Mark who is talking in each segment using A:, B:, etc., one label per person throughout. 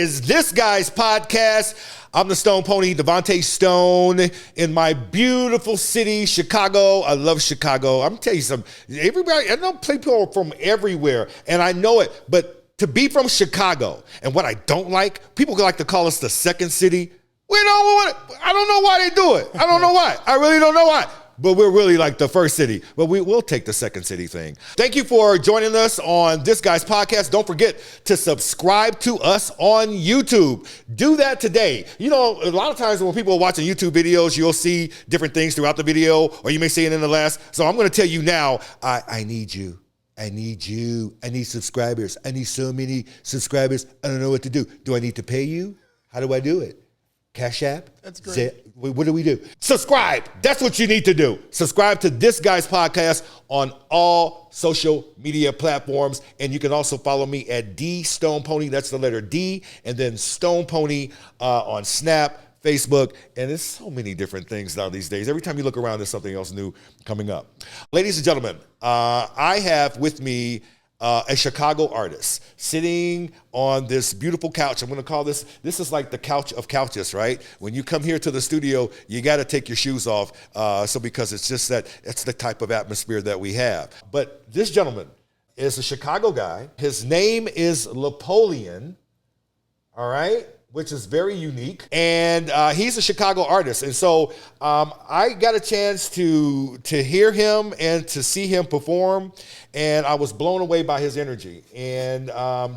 A: is This Guy's Podcast. I'm the Stone Pony, Davante Stone, in my beautiful city, Chicago. I love Chicago. I'm going to tell you something. Everybody, I know people from everywhere, and I know it, but to be from Chicago, and what I don't like, people like to call us the second city. We don't want it. I don't know why they do it. I don't know why. I really don't know why. But we're really like the first city. But we will take the second city thing. Thank you for joining us on This Guy's Podcast. Don't forget to subscribe to us on YouTube. Do that today. You know, a lot of times when people are watching YouTube videos, you'll see different things throughout the video, or you may see it in the last. So I'm going to tell you now, I need you. I need you. I need subscribers. I need so many subscribers. I don't know what to do. Do I need to pay you? How do I do it? Cash App?
B: That's great.
A: What do we do? Subscribe. That's what you need to do. Subscribe to This Guy's Podcast on all social media platforms. And you can also follow me at D Stone Pony. That's the letter D. And then Stone Pony on Snap, Facebook. And there's so many different things now these days. Every time you look around, there's something else new coming up. Ladies and gentlemen, I have with me a Chicago artist sitting on this beautiful couch. I'm going to call this is like the couch of couches, right? When you come here to the studio, you got to take your shoes off. Because it's just it's the type of atmosphere that we have. But this gentleman is a Chicago guy. His name is Lepolion, all right? Which is very unique. And he's a Chicago artist. And so I got a chance to hear him and to see him perform. And I was blown away by his energy and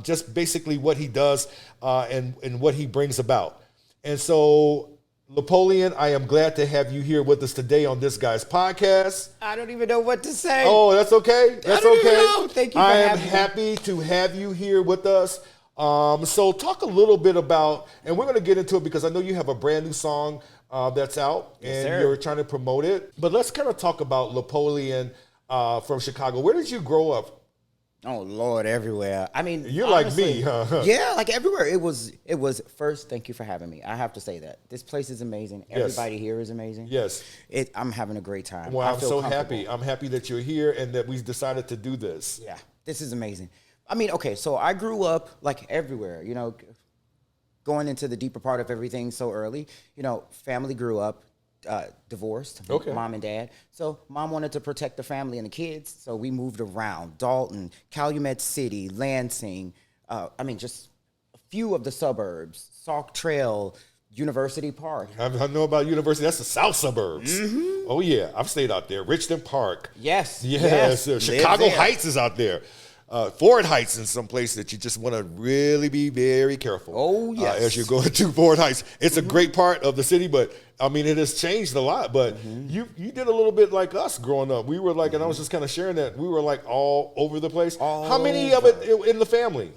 A: just basically what he does and what he brings about. And so, Lepolion, I am glad to have you here with us today on This Guy's Podcast.
B: I don't even know what to say.
A: Oh, that's okay. That's okay.
B: Even know. Thank you for having me.
A: I am happy to have you here with us. So talk a little bit about, and we're going to get into it because I know you have a brand new song that's out and you're trying to promote it. But let's kind of talk about Lepolion from Chicago. Where did you grow up?
B: Oh Lord, everywhere. I mean,
A: you're
B: honestly,
A: like me, huh?
B: Yeah, like everywhere. It was first. Thank you for having me. I have to say that this place is amazing. Everybody here is amazing.
A: Yes,
B: I'm having a great time.
A: Well, I'm so happy. I'm happy that you're here and that we decided to do this.
B: Yeah, this is amazing. I mean, okay, so I grew up like everywhere, you know, going into the deeper part of everything so early. You know, family grew up, divorced, mom and dad. So mom wanted to protect the family and the kids, so we moved around. Dalton, Calumet City, Lansing, just a few of the suburbs, Sauk Trail, University Park.
A: I know about University. That's the south suburbs. Mm-hmm. Oh, yeah. I've stayed out there. Richmond Park.
B: Yes.
A: Chicago Heights is out there. Ford Heights in some place that you just want to really be very careful.
B: Oh, yes.
A: As you're going to Ford Heights. It's a great part of the city, but, I mean, it has changed a lot. But you did a little bit like us growing up. We were like, and I was just kind of sharing that, we were like all over the place. How many of it in the family?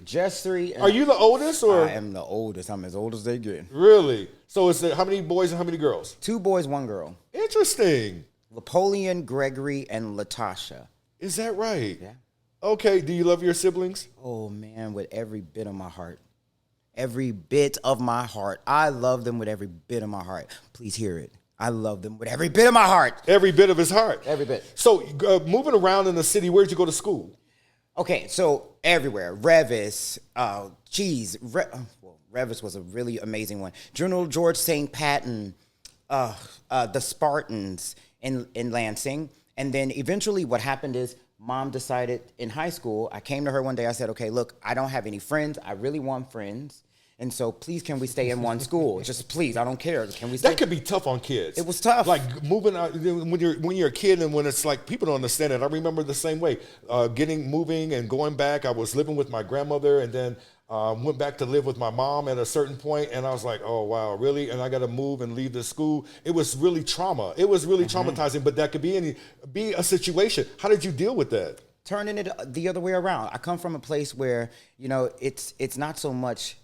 B: Just three.
A: Are you the oldest? Or?
B: I am the oldest. I'm as old as they get.
A: Really? So it's how many boys and how many girls?
B: 2 boys, 1 girl.
A: Interesting.
B: Lepolion, Gregory, and Latasha.
A: Is that right?
B: Yeah.
A: Okay, do you love your siblings?
B: Oh, man, with every bit of my heart. Every bit of my heart. I love them with every bit of my heart. Please hear it. I love them with every bit of my heart.
A: Every bit of his heart?
B: Every bit.
A: So, moving around in the city, where'd you go to school?
B: Okay, so everywhere. Revis, Revis was a really amazing one. General George St. Patton, the Spartans in Lansing. And then eventually what happened is, Mom decided in high school, I came to her one day, I said, okay, look, I don't have any friends. I really want friends. And so please, can we stay in one school? Just please, I don't care. Can we stay?
A: That could be tough on kids.
B: It was tough.
A: Like moving out when you're a kid and when it's like people don't understand it. I remember the same way, moving and going back. I was living with my grandmother and then went back to live with my mom at a certain point, and I was like, oh, wow, really? And I got to move and leave this school. It was really trauma. It was really traumatizing, but that could be a situation. How did you deal with that?
B: Turning it the other way around. I come from a place where, you know, it's not so much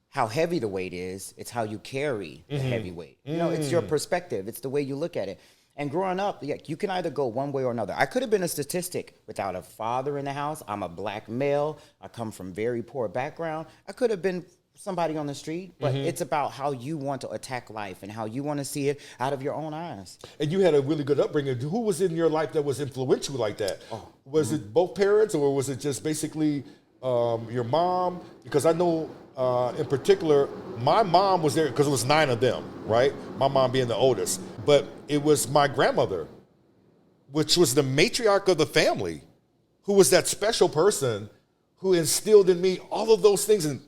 B: how heavy the weight is, it's how you carry the heavy weight. You know, it's your perspective. It's the way you look at it. And growing up, you can either go one way or another. I could have been a statistic without a father in the house. I'm a black male. I come from very poor background. I could have been somebody on the street, but it's about how you want to attack life and how you want to see it out of your own eyes.
A: And you had a really good upbringing. Who was in your life that was influential like that? Was it both parents or was it just basically your mom? Because I know in particular, my mom was there because it was 9 of them, right? My mom being the oldest. But it was my grandmother, which was the matriarch of the family, who was that special person who instilled in me all of those things. And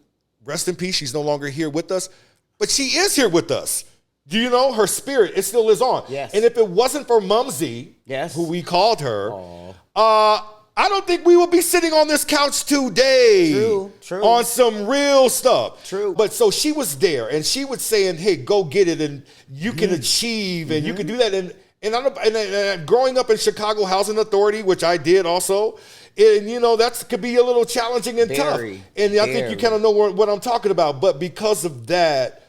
A: rest in peace, she's no longer here with us, but she is here with us. Do you know her spirit? It still lives on.
B: Yes.
A: And if it wasn't for Mumsy,
B: Yes.
A: who we called her, I don't think we would be sitting on this couch today.
B: True.
A: On some real stuff.
B: True.
A: But so she was there, and she was saying, hey, go get it, and you can achieve, and you can do that. And growing up in Chicago Housing Authority, which I did also, and you know, that could be a little challenging and tough. And I think you kind of know what I'm talking about. But because of that,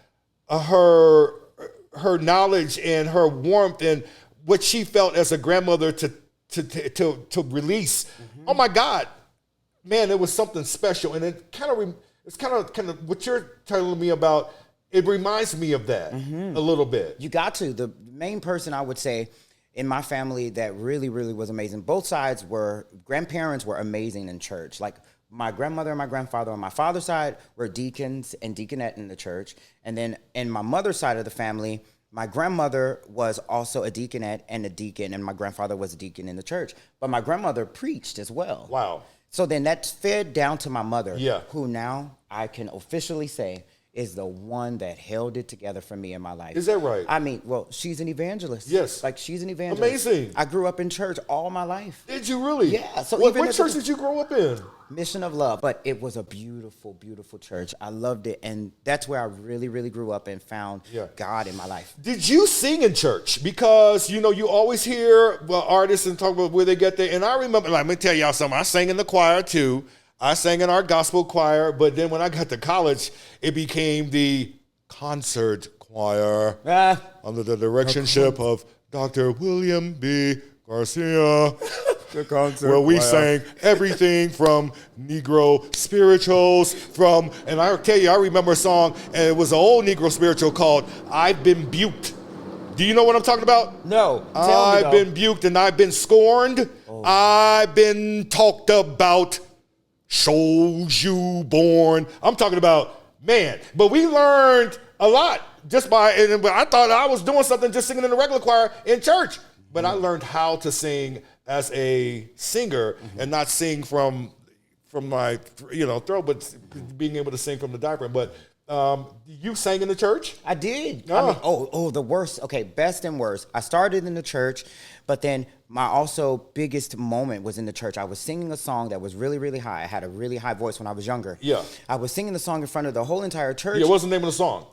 A: her knowledge and her warmth and what she felt as a grandmother to release. Oh my God, man, it was something special. And it's kind of what you're telling me about. It reminds me of that a little bit.
B: You got to. The main person I would say in my family that really, really was amazing. Both sides grandparents were amazing in church. Like my grandmother and my grandfather on my father's side were deacons and deaconette in the church. And then in my mother's side of the family, my grandmother was also a deaconette and a deacon, and my grandfather was a deacon in the church. But my grandmother preached as well.
A: Wow.
B: So then that fed down to my mother,
A: Yeah.
B: who now I can officially say is the one that held it together for me in my life.
A: Is that right?
B: I mean, well, she's an evangelist.
A: Yes.
B: Like, she's an evangelist.
A: Amazing.
B: I grew up in church all my life.
A: Did you really?
B: Yeah. So
A: what
B: even
A: church did you grow up in?
B: Mission of Love. But it was a beautiful, beautiful church. I loved it. And that's where I really, really grew up and found God in my life.
A: Did you sing in church? Because, you know, you always hear artists and talk about where they get there. And I remember, let me tell y'all something. I sang in the choir too. I sang in our gospel choir. But then when I got to college, it became the concert choir under the directionship of Dr. William B. Garcia.
B: The concert
A: where we sang everything from Negro spirituals, and I tell you, I remember a song, and it was an old Negro spiritual called I've Been Buked. Do you know what I'm talking about?
B: No.
A: I've been buked and I've been scorned. I've been talked about. Shows you born. I'm talking about, man, but we learned a lot just and I thought I was doing something just singing in the regular choir in church. But I learned how to sing as a singer and not sing from my throat, but being able to sing from the diaphragm. But you sang in the church?
B: I did. I mean, the worst. Okay, best and worst. I started in the church, but then my also biggest moment was in the church. I was singing a song that was really, really high. I had a really high voice when I was younger.
A: Yeah.
B: I was singing the song in front of the whole entire church.
A: Yeah, what's the name of the song?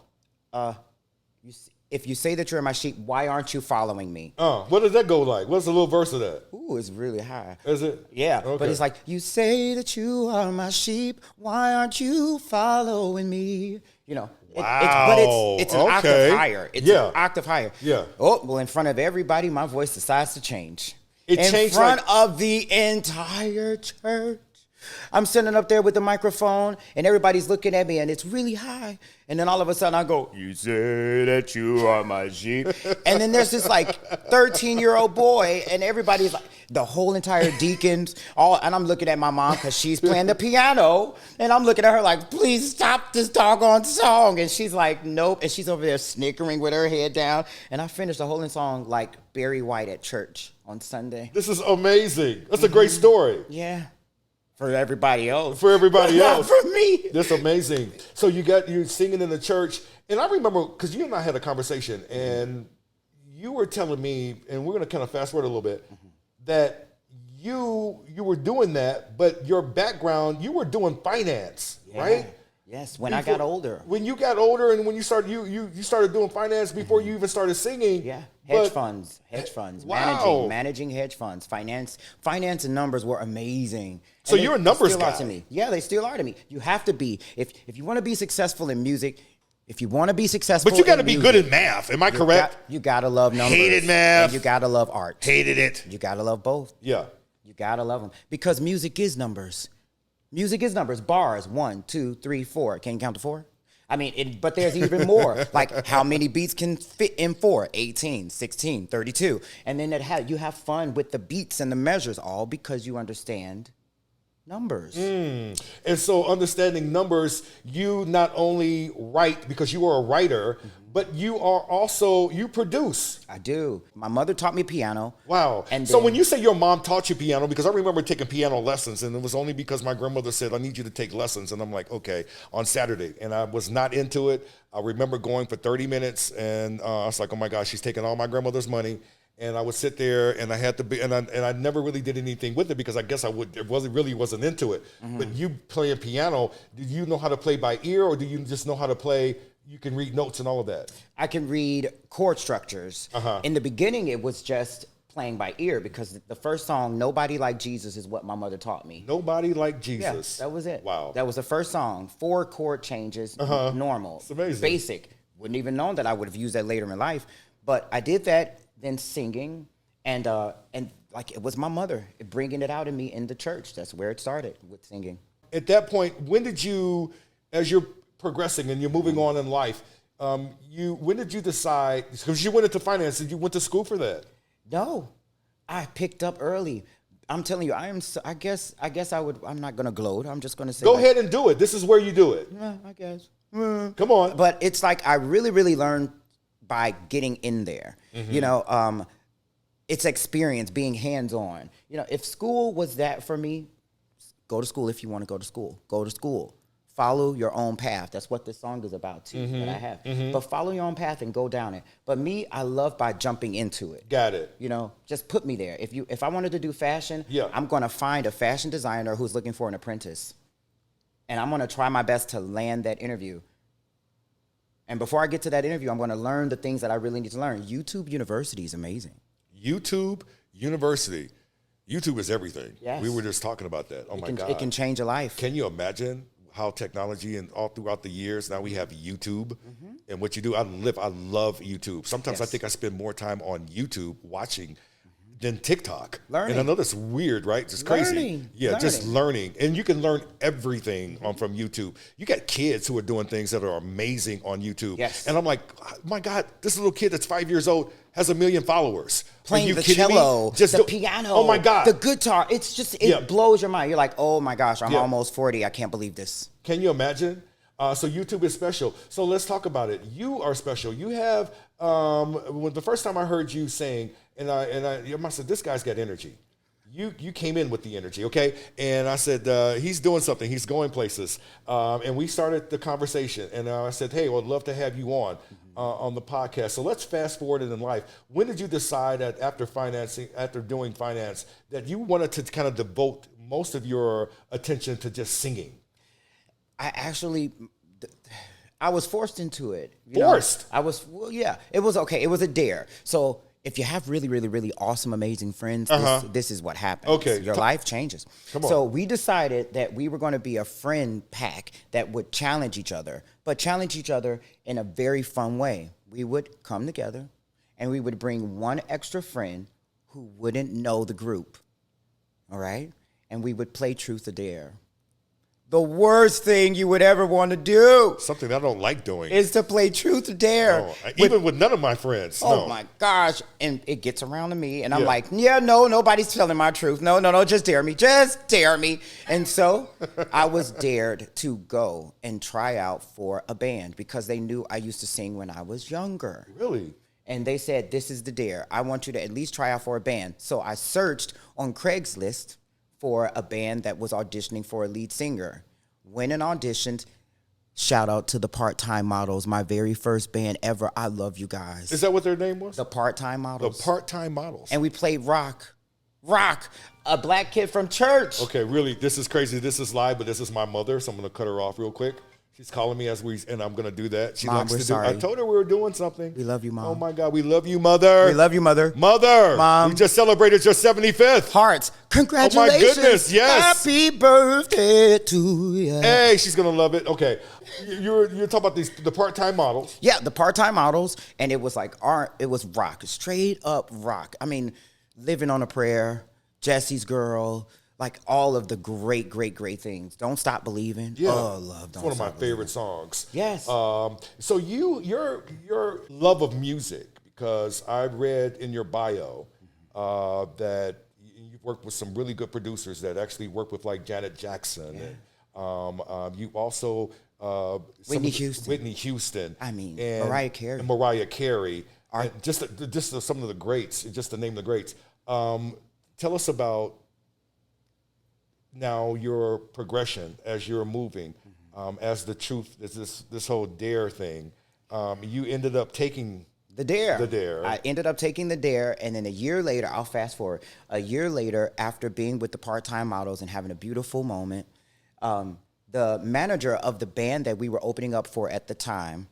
B: If you say that you're my sheep, why aren't you following me?
A: What does that go like? What's the little verse of that?
B: Ooh, it's really high.
A: Is it?
B: Yeah,
A: okay.
B: But it's like, you say that you are my sheep, why aren't you following me? You know,
A: wow.
B: It's an octave higher. It's an octave higher.
A: Yeah.
B: Oh, well, in front of everybody, my voice decides to change.
A: In
B: front of the entire church. I'm sitting up there with the microphone, and everybody's looking at me, and it's really high. And then all of a sudden, I go, you say that you are my sheep. And then there's this, 13-year-old boy, and everybody's like, the whole entire deacons, and I'm looking at my mom because she's playing the piano, and I'm looking at her like, please stop this doggone song. And she's like, nope. And she's over there snickering with her head down. And I finished the whole song like Barry White at church on Sunday.
A: This is amazing. That's a great story.
B: Yeah. For everybody else.
A: For everybody else.
B: Not for me.
A: That's amazing. So you singing in the church. And I remember, because you and I had a conversation, and you were telling me, and we're going to kind of fast forward a little bit, that you were doing that, but your background, you were doing finance, right?
B: Yes, I got older.
A: When you got older and when you started, you started doing finance before you even started singing.
B: Yeah, hedge funds,
A: wow.
B: managing hedge funds, finance and numbers were amazing.
A: So you're a numbers guy.
B: To me. Yeah, they still are to me. You have to be. If you want to be successful in music, but you got
A: to be good at math. Am I correct?
B: You got to love numbers.
A: Hated math.
B: And you got to love art.
A: Hated it.
B: You got to love both.
A: Yeah.
B: You got to love them because music is numbers. Music is numbers, bars, 1, 2, 3, 4. Can you count to 4? I mean, but there's even more. Like, how many beats can fit in 4? 18, 16, 32. And then you have fun with the beats and the measures, all because you understand Numbers.
A: And so understanding numbers, you not only write because you are a writer, but you are also, you produce.
B: I do. My mother taught me piano.
A: Wow.
B: And
A: So
B: then-
A: when you say your mom taught you piano, because I remember taking piano lessons, and it was only because my grandmother said, I need you to take lessons. And I'm like, okay, on Saturday. And I was not into it. I remember going for 30 minutes, and I was like, oh my gosh, she's taking all my grandmother's money. And I would sit there, and I had to be, and I never really did anything with it because I guess wasn't into it. But you playing piano, do you know how to play by ear, or do you just know how to play? You can read notes and all of that.
B: I can read chord structures. In the beginning, it was just playing by ear because the first song, Nobody Like Jesus, is what my mother taught me.
A: Nobody Like
B: Yeah,
A: Jesus.
B: that was it.
A: Wow.
B: That was the first song. 4 chord changes, normal.
A: It's amazing.
B: Basic. Wouldn't even known that I would have used that later in life. But I did that, then singing, and like it was my mother bringing it out in me in the church. That's where it started, with singing.
A: At that point, when did you, as you're progressing and you're moving on in life, when did you decide, because you went into finance, did you went to school for that?
B: No, I picked up early. I'm telling you, I guess I would. I'm not gonna gloat. I'm just gonna say,
A: Go ahead and do it. This is where you do it.
B: Yeah, I guess.
A: Come on.
B: But it's like I really, really learned by getting in there. You know, it's experience, being hands-on. You know, if school was that for me, go to school if you want to go to school. Go to school. Follow your own path. That's what this song is about too, that I have. But follow your own path and go down it. But me, I love by jumping into it.
A: Got it.
B: You know, just put me there. If I wanted to do fashion, I'm going to find a fashion designer who's looking for an apprentice. And I'm going to try my best to land that interview. And before I get to that interview, I'm going to learn the things that I really need to learn. YouTube University is amazing.
A: YouTube University. YouTube is everything.
B: Yes.
A: We were just talking about that. Oh my God.
B: It can change a life.
A: Can you imagine how technology and all throughout the years, now we have YouTube and what you do? I love YouTube. Sometimes I think I spend more time on YouTube watching than TikTok.
B: Learning.
A: And I know that's weird, right? Just crazy.
B: Learning.
A: Yeah, just learning. And you can learn everything from YouTube. You got kids who are doing things that are amazing on YouTube.
B: Yes.
A: And I'm like, my God, this little kid that's 5 years old has 1 million followers.
B: Playing the cello, the piano,
A: oh my God,
B: the guitar. It's just, it blows your mind. You're like, oh my gosh, I'm almost 40. I can't believe this.
A: Can you imagine? So YouTube is special. So let's talk about it. You are special. You have, when the first time I heard you sing, and I said, this guy's got energy. You came in with the energy, okay? And I said, he's doing something. He's going places. And we started the conversation. And I said, hey, I'd love to have you on the podcast. So let's fast forward in life. When did you decide that after doing finance, that you wanted to kind of devote most of your attention to just singing?
B: I was forced into it.
A: Forced?
B: It was okay. It was a dare. So if you have really, really, really awesome, amazing friends, this is what happens.
A: Okay.
B: Your life changes.
A: Come on.
B: So we decided that we were going to be a friend pack that would challenge each other, but challenge each other in a very fun way. We would come together and we would bring one extra friend who wouldn't know the group. All right? And we would play Truth or Dare. The worst thing you would ever want to do.
A: Something I don't like doing.
B: Is to play Truth or Dare.
A: No, even with none of my friends.
B: Oh my gosh. And it gets around to me and I'm like, no, nobody's telling my truth. No, just dare me. Just dare me. And so I was dared to go and try out for a band because they knew I used to sing when I was younger.
A: Really?
B: And they said, this is the dare. I want you to at least try out for a band. So I searched on Craigslist for a band that was auditioning for a lead singer. Went and auditioned. Shout out to the Part-Time Models, my very first band ever. I love you guys.
A: Is that what their name was?
B: The Part-Time Models.
A: The Part-Time Models.
B: And we played rock. A black kid from church.
A: Okay, really, this is crazy. This is live, but this is my mother, so I'm going to cut her off real quick. She's calling me and I'm going to do that. She
B: Mom,
A: likes
B: we're
A: to
B: sorry.
A: do. I told her we were doing something.
B: We love you, Mom.
A: Oh my God, we love you, Mother.
B: We love you, Mother.
A: Mother.
B: Mom.
A: We just celebrated your 75th.
B: Hearts. Congratulations.
A: Oh my goodness, yes.
B: Happy birthday to you.
A: Hey, she's going to love it. Okay. You're talking about the Part-Time Models.
B: Yeah, the Part-Time Models. And it was like it was rock. Straight up rock. I mean, Living on a Prayer, Jesse's Girl, like all of the great things. Don't Stop Believing.
A: Yeah.
B: Oh, love.
A: It's one of my favorite songs.
B: Yes.
A: So your love of music, because I read in your bio that worked with some really good producers that actually work with like Janet Jackson. And, you also
B: Whitney Houston.
A: Whitney Houston.
B: I mean,
A: and
B: Mariah Carey.
A: And Mariah Carey. And just some of the greats, just to name the greats. Tell us about now your progression as you're moving, as the truth, this whole dare thing. You ended up taking
B: the dare.
A: The dare.
B: I ended up taking the dare, and then a year later, I'll fast forward. A year later, after being with the part-time models and having a beautiful moment, the manager of the band that we were opening up for at the time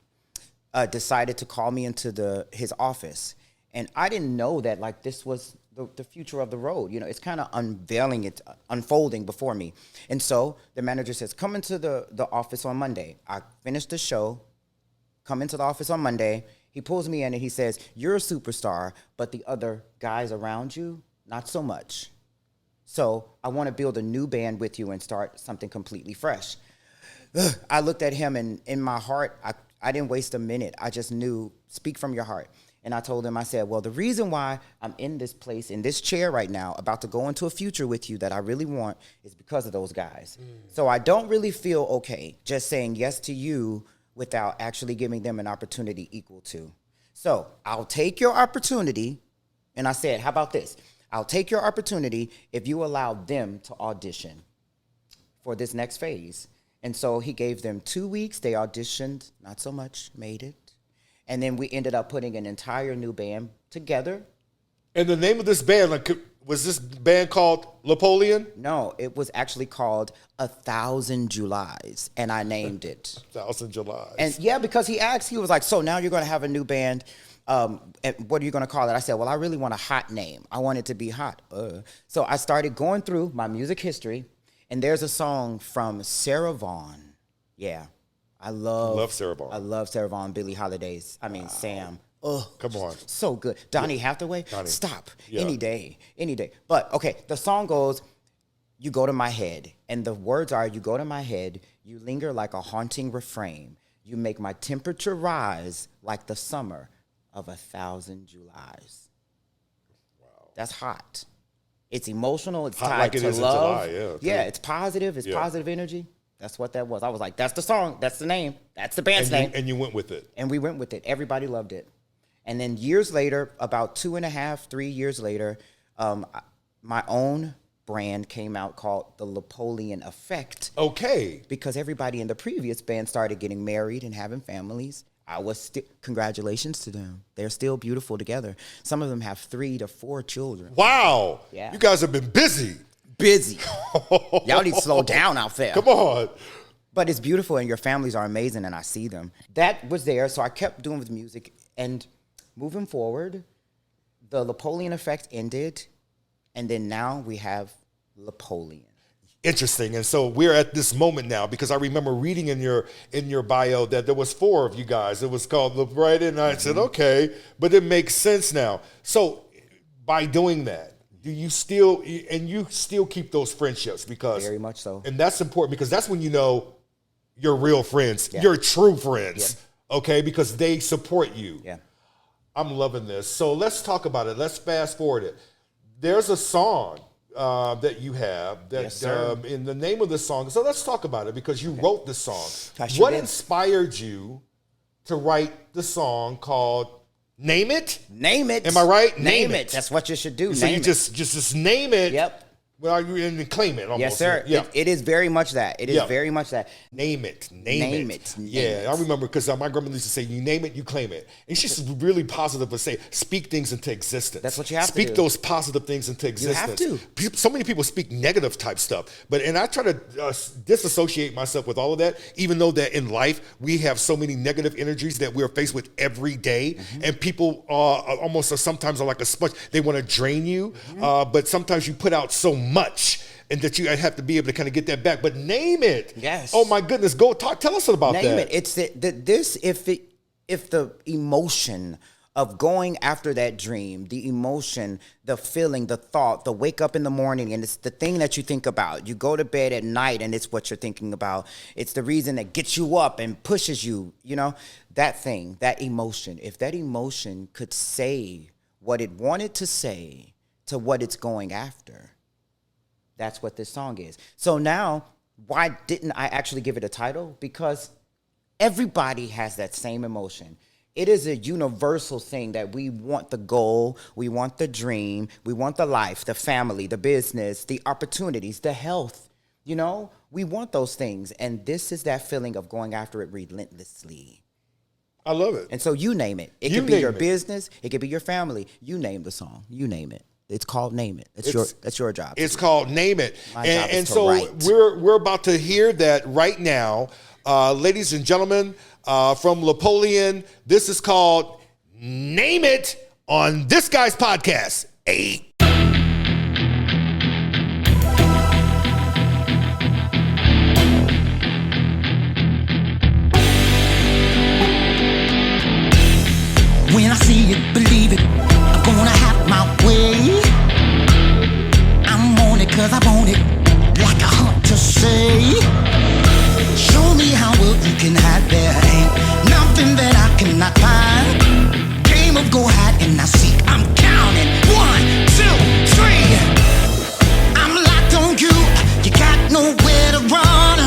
B: decided to call me into his office. And I didn't know that like this was the future of the road. You know, it's kind of unfolding before me. And so the manager says, come into the office on Monday. I finished the show, come into the office on Monday. He pulls me in and he says, you're a superstar, but the other guys around you, not so much. So I want to build a new band with you and start something completely fresh. I looked at him, and in my heart, I didn't waste a minute. I just knew, speak from your heart. And I told him, I said, well, the reason why I'm in this place, in this chair right now, about to go into a future with you that I really want is because of those guys. So I don't really feel okay just saying yes to you without actually giving them an opportunity equal to. So I'll take your opportunity. And I said, how about this? I'll take your opportunity if you allow them to audition for this next phase. And so he gave them 2 weeks. They auditioned, not so much, made it. And then we ended up putting an entire new band together.
A: And the name of this band, like, was this band called Lepolion?
B: No, it was actually called 1,000 Julys, and I named it.
A: 1,000 Julys.
B: And yeah, because he asked, he was like, so now you're going to have a new band. And what are you going to call it? I said, well, I really want a hot name. I want it to be hot. So I started going through my music history, and there's a song from Sarah Vaughan. Yeah. I love
A: Sarah Vaughan.
B: I love Sarah Vaughan, Billie Holiday's. I mean, Sam. Oh,
A: come on.
B: So good. Donny Hathaway.
A: Donny.
B: Stop.
A: Yeah.
B: Any day. Any day. But, okay, the song goes, you go to my head. And the words are, you go to my head, you linger like a haunting refrain. You make my temperature rise like the summer of 1,000 Julys. Wow. That's hot. It's emotional. It's
A: hot
B: tied
A: like it
B: to
A: is
B: love.
A: in July,
B: yeah, it's positive. It's positive energy. That's what that was. I was like, that's the song. That's the name. That's the band's name.
A: And you went with it.
B: And we went with it. Everybody loved it. And then years later, about 2.5, 3 years later, my own brand came out called the Lepolion Effect.
A: Okay.
B: Because everybody in the previous band started getting married and having families. Congratulations to them. They're still beautiful together. Some of them have 3 to 4 children.
A: Wow.
B: Yeah.
A: You guys have been busy.
B: Busy. Y'all need to slow down out there.
A: Come on.
B: But it's beautiful, and your families are amazing, and I see them. That was there, so I kept doing with music. And moving forward, the Lepolion Effect ended, and then now we have Lepolion.
A: Interesting. And so we're at this moment now, because I remember reading in your bio that there was 4 of you guys. It was called the Bright, and I said, okay, but it makes sense now. So by doing that, do you still keep those friendships? Because
B: very much so.
A: And that's important, because that's when you know you're real friends, you're true friends, okay? Because they support you.
B: Yeah.
A: I'm loving this. So let's talk about it. Let's fast forward it. There's a song that you have that
B: Yes, sir.
A: In the name of the song. So let's talk about it, because you wrote the song.
B: What
A: inspired you to write the song called Name It?
B: Name it.
A: Am I right?
B: Name it. That's what you should do.
A: So
B: name
A: you just name it.
B: Yep.
A: Well, and claim it almost.
B: Yes, sir.
A: Yeah.
B: It is very much that. It is very much that.
A: Name it.
B: Name it.
A: Yeah, I remember, because my grandmother used to say, you name it, you claim it. And she's really positive, but say, speak things into existence.
B: That's what you have to do.
A: Speak those positive things into existence.
B: You have to.
A: So many people speak negative type stuff. And I try to disassociate myself with all of that, even though that in life, we have so many negative energies that we're faced with every day. And people almost sometimes are like a sponge. They want to drain you, but sometimes you put out so much, and that you have to be able to kind of get that back. But name it.
B: Yes.
A: Oh my goodness. Go talk. Tell us about that.
B: Name it. It's if the emotion of going after that dream, the emotion, the feeling, the thought, the wake up in the morning, and it's the thing that you think about. You go to bed at night, and it's what you're thinking about. It's the reason that gets you up and pushes you. You know, that thing, that emotion. If that emotion could say what it wanted to say to what it's going after, That's what this song is. So now, why didn't I actually give it a title? Because everybody has that same emotion. It is a universal thing that we want the goal, we want the dream, we want the life, the family, the business, the opportunities, the health. You know, we want those things. And this is that feeling of going after it relentlessly.
A: I love it.
B: And so you name it. It could be your business. It could be your family. You name the song. You name it. It's called Name It. That's your job.
A: It's called Name It.
B: My job is
A: and
B: to
A: so
B: write.
A: we're about to hear that right now. Ladies and gentlemen, from Lepolion, this is called Name It on this guy's podcast. Hey.
C: When I see it, believe it, I'm gonna have my way. I'm on it cause I want it, like a hunter say. Show me how well you can hide, there ain't nothing that I cannot find. Game of go hide and I seek, I'm counting 1, 2, 3. I'm locked on you, you got nowhere to run.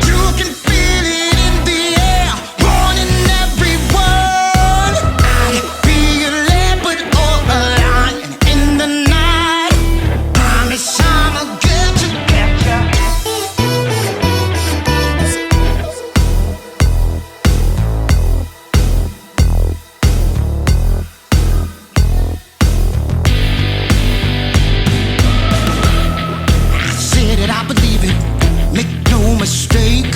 C: You can feel it in the air, running everyone. I'd be a leopard or a lion in the night. Promise I'ma get you, get ya. I said it, I believe it, make no mistake.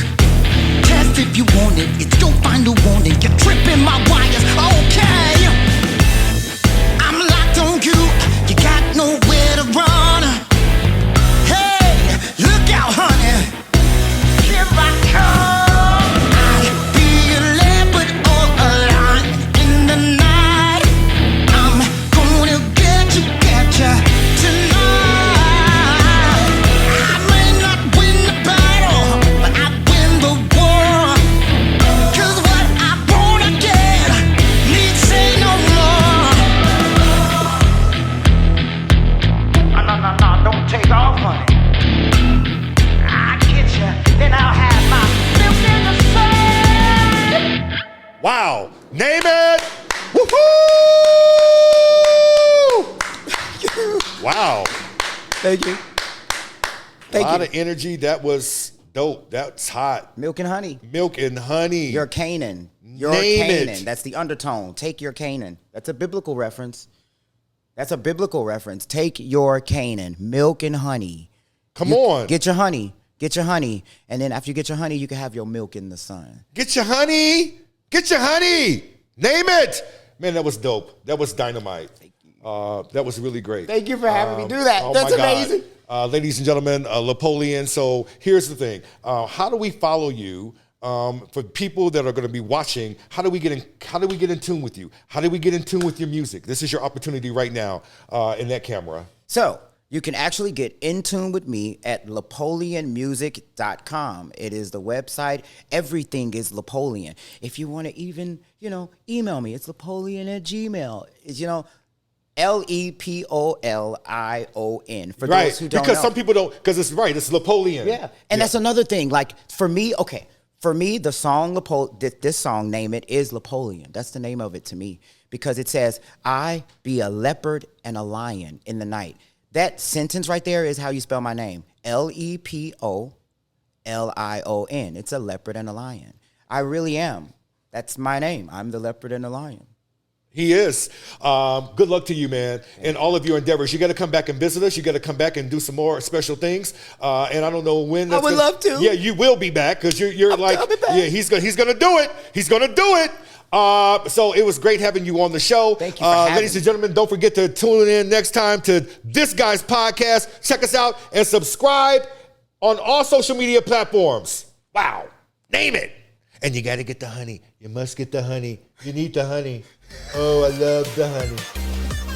C: Test if you want it, it's go find a warning. You're tripping my wires, okay. I'm locked on you, you got nowhere to run. Hey, look out, honey, here I come. I'd be a leopard or a lion in the night. I'm gonna get ya tonight. I may not win the battle, but I win the war. 'Cause what I wanna get need say no more. No, don't take off, honey. I get ya, then I'll have my milk in the sun.
A: Wow. Name it. Woohoo! Wow.
B: Thank you.
A: A lot of energy. That was dope. That's hot.
B: Milk and honey.
A: Milk and honey.
B: Your Canaan. Your
A: Name
B: Canaan.
A: it.
B: That's the undertone. Take your Canaan. That's a biblical reference. That's a biblical reference. Take your Canaan. Milk and honey.
A: Come on.
B: Get your honey. Get your honey. And then after you get your honey, you can have your milk in the sun.
A: Get your honey. Get your honey. Name it. Man, that was dope. That was dynamite. Thank you. That was really great.
B: Thank you for having me do that.
A: Oh
B: That's
A: my God.
B: amazing.
A: Ladies and gentlemen, Lepolion. So here's the thing. How do we follow you? For people that are going to be watching, how do we get in tune with you? How do we get in tune with your music? This is your opportunity right now in that camera.
B: So you can actually get in tune with me at lepolionmusic.com. It is the website. Everything is Lepolion. If you want to even, email me, it's lepolion@gmail. It's, Lepolion. For those who don't
A: because
B: know.
A: some people don't, because it's right. It's Lepolion.
B: Yeah. And that's another thing. Like for me, the song, this song, Name It, is Lepolion. That's the name of it to me. Because it says, I be a leopard and a lion in the night. That sentence right there is how you spell my name. Lepolion. It's a leopard and a lion. I really am. That's my name. I'm the leopard and the lion.
A: He is. Good luck to you, man, and all of your endeavors. You got to come back and visit us. You got to come back and do some more special things. And I don't know when.
B: I would love to.
A: Yeah, you will be back because you're
B: I'm
A: like,
B: coming back.
A: yeah, he's gonna do it. He's gonna do it. So it was great having you on the show.
B: Thank you for having
A: ladies
B: me.
A: and gentlemen, don't forget to tune in next time to this guy's podcast. Check us out and subscribe on all social media platforms. Wow. Name it. And you got to get the honey. You must get the honey. You need the honey. Oh, I love the honey.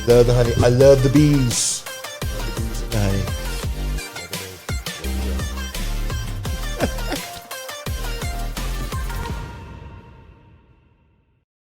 A: Love the honey. I love the bees. The bees and the honey.